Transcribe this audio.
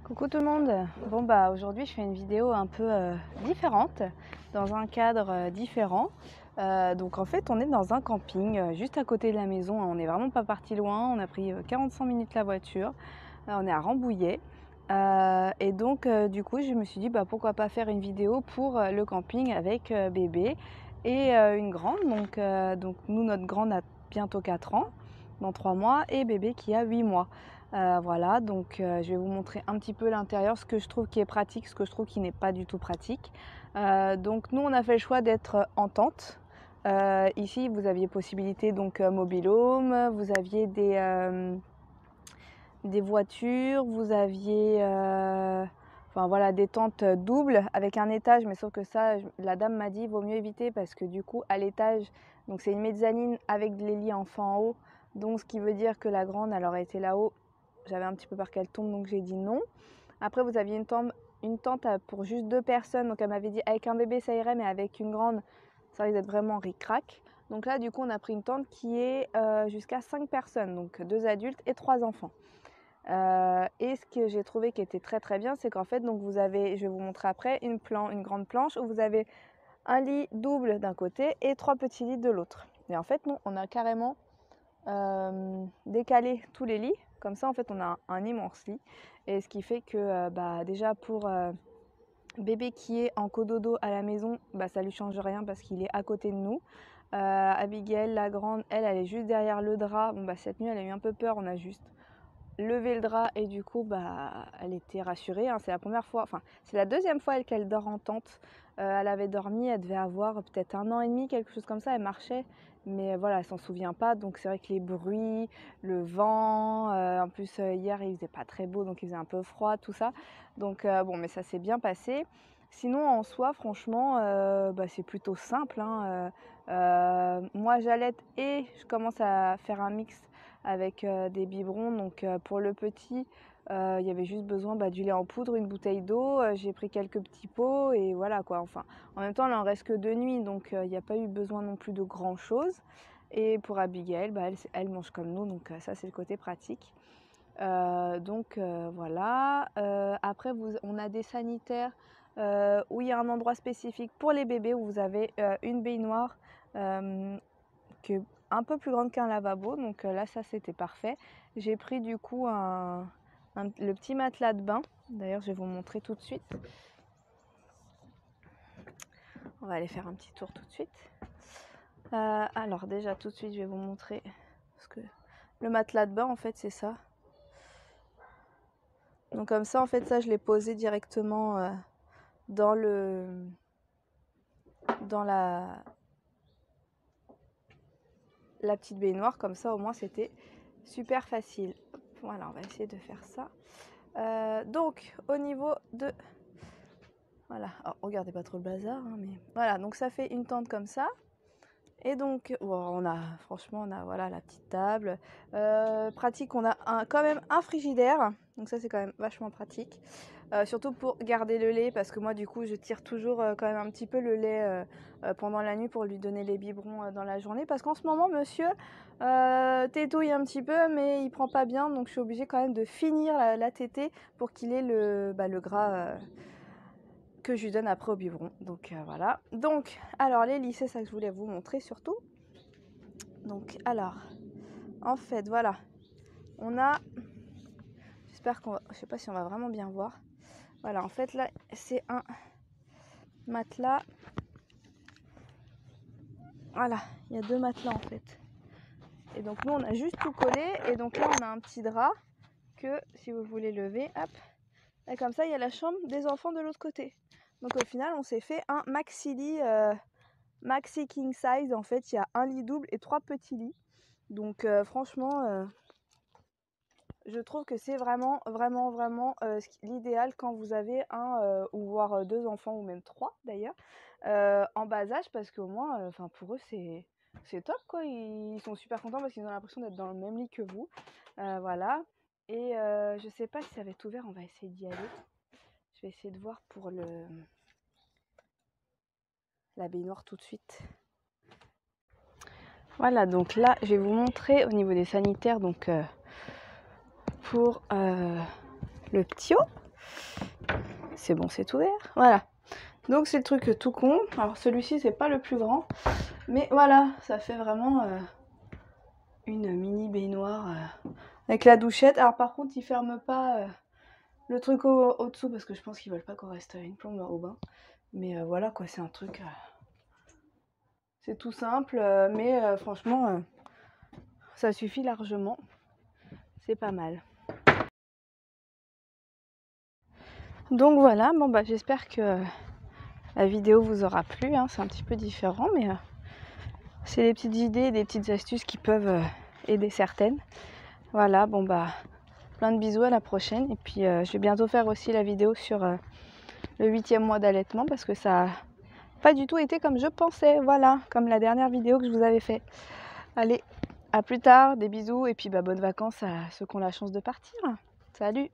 Coucou tout le monde. Bon bah aujourd'hui je fais une vidéo un peu différente, dans un cadre différent. Donc en fait on est dans un camping juste à côté de la maison, hein. On n'est vraiment pas parti loin, on a pris 45 minutes la voiture. On est à Rambouillet. Et donc du coup je me suis dit bah pourquoi pas faire une vidéo pour le camping avec bébé et une grande. Donc nous notre grande a bientôt 4 ans, dans 3 mois, et bébé qui a 8 mois. Voilà, donc je vais vous montrer un petit peu l'intérieur, ce que je trouve qui est pratique, ce que je trouve qui n'est pas du tout pratique. Donc nous on a fait le choix d'être en tente. Ici vous aviez possibilité donc mobil-home, vous aviez des voitures, vous aviez enfin voilà, des tentes doubles avec un étage, mais sauf que ça la dame m'a dit vaut mieux éviter parce que du coup à l'étage, donc c'est une mezzanine avec les lits enfants en haut, donc ce qui veut dire que la grande elle aurait été là-haut. J'avais un petit peu peur qu'elle tombe, donc j'ai dit non. Après, vous aviez une tente pour juste 2 personnes. Donc elle m'avait dit avec un bébé ça irait, mais avec une grande, ça risque d'être vraiment ric-rac. Donc là, du coup, on a pris une tente qui est jusqu'à 5 personnes, donc 2 adultes et 3 enfants. Et ce que j'ai trouvé qui était très très bien, c'est qu'en fait, donc vous avez, je vais vous montrer après, une grande planche où vous avez un lit double d'un côté et 3 petits lits de l'autre. Et en fait, nous, on a carrément décaler tous les lits. Comme ça, en fait, on a un immense lit. Et ce qui fait que bah, déjà pour bébé qui est en cododo à la maison, bah, ça lui change rien parce qu'il est à côté de nous. Abigail, la grande, elle est juste derrière le drap. Bon, bah, cette nuit, elle a eu un peu peur. On a juste levé le drap et du coup, bah, elle était rassurée, hein. C'est la première fois, enfin, c'est la deuxième fois qu'elle dort en tente. Elle avait dormi, elle devait avoir peut-être 1 an et demi, quelque chose comme ça. Elle marchait, mais voilà, elle s'en souvient pas. Donc c'est vrai que les bruits, le vent, en plus hier il faisait pas très beau, donc il faisait un peu froid, tout ça. Donc bon, mais ça s'est bien passé. Sinon en soi, franchement, bah, c'est plutôt simple, hein. Moi j'allaite et je commence à faire un mix avec des biberons. Donc pour le petit, il y avait juste besoin du lait en poudre, une bouteille d'eau. J'ai pris quelques petits pots et voilà quoi. Enfin, en même temps, là, on reste que 2 nuits, donc il n'y a pas eu besoin non plus de grand chose. Et pour Abigail, bah, elle mange comme nous, donc ça c'est le côté pratique. Voilà. Après, on a des sanitaires où il y a un endroit spécifique pour les bébés où vous avez une baignoire qui est un peu plus grande qu'un lavabo. Donc là, ça c'était parfait. J'ai pris du coup le petit matelas de bain. D'ailleurs, je vais vous montrer tout de suite. On va aller faire un petit tour tout de suite. Alors déjà, tout de suite, je vais vous montrer parce que le matelas de bain, en fait, c'est ça. Donc comme ça, en fait, ça, je l'ai posé directement dans la petite baignoire. Comme ça, au moins, c'était super facile. Voilà, on va essayer de faire ça. Donc, au niveau de... Voilà, alors, regardez pas trop le bazar, hein, mais... Voilà, donc ça fait une tente comme ça. Et donc, bon, franchement, on a voilà, la petite table. Pratique, on a quand même un frigidaire. Donc ça, c'est quand même vachement pratique. Surtout pour garder le lait, parce que moi, du coup, je tire toujours quand même un petit peu le lait pendant la nuit pour lui donner les biberons dans la journée. Parce qu'en ce moment, monsieur tétouille un petit peu, mais il prend pas bien. Donc je suis obligée quand même de finir la tétée pour qu'il ait le gras que je lui donne après au biberon. Donc voilà. Donc, alors les lits, c'est ça que je voulais vous montrer surtout. Donc, alors, en fait, voilà. On a... J'espère qu'on va... Je sais pas si on va vraiment bien voir. Voilà, en fait, là, c'est un matelas. Voilà, il y a 2 matelas, en fait. Et donc, nous, on a juste tout collé. Et donc là, on a un petit drap que, si vous voulez lever, hop. Et comme ça, il y a la chambre des enfants de l'autre côté. Donc, au final, on s'est fait un maxi lit... maxi king size. En fait, il y a un lit double et 3 petits lits. Donc franchement, je trouve que c'est vraiment l'idéal quand vous avez un ou voire 2 enfants ou même 3 d'ailleurs en bas âge, parce qu'au moins, pour eux c'est top quoi. Ils sont super contents parce qu'ils ont l'impression d'être dans le même lit que vous. Voilà. Et je sais pas si ça va être ouvert, on va essayer d'y aller. Je vais essayer de voir pour la baignoire tout de suite. Voilà, donc là, je vais vous montrer au niveau des sanitaires, donc pour le ptio. C'est bon, c'est ouvert. Voilà. Donc c'est le truc tout con. Alors celui-ci c'est pas le plus grand, mais voilà, ça fait vraiment une mini baignoire avec la douchette. Alors par contre il ferme pas le truc au-dessous parce que je pense qu'ils veulent pas qu'on reste une plombe au bain. Mais voilà quoi, c'est un truc, c'est tout simple, mais franchement ça suffit largement. C'est pas mal. Donc voilà, bon bah j'espère que la vidéo vous aura plu, hein. C'est un petit peu différent, mais c'est des petites idées, des petites astuces qui peuvent aider certaines. Voilà, bon bah plein de bisous, à la prochaine. Et puis je vais bientôt faire aussi la vidéo sur le 8e mois d'allaitement parce que ça n'a pas du tout été comme je pensais. Voilà, comme la dernière vidéo que je vous avais fait. Allez, à plus tard, des bisous et puis bah bonnes vacances à ceux qui ont la chance de partir. Salut!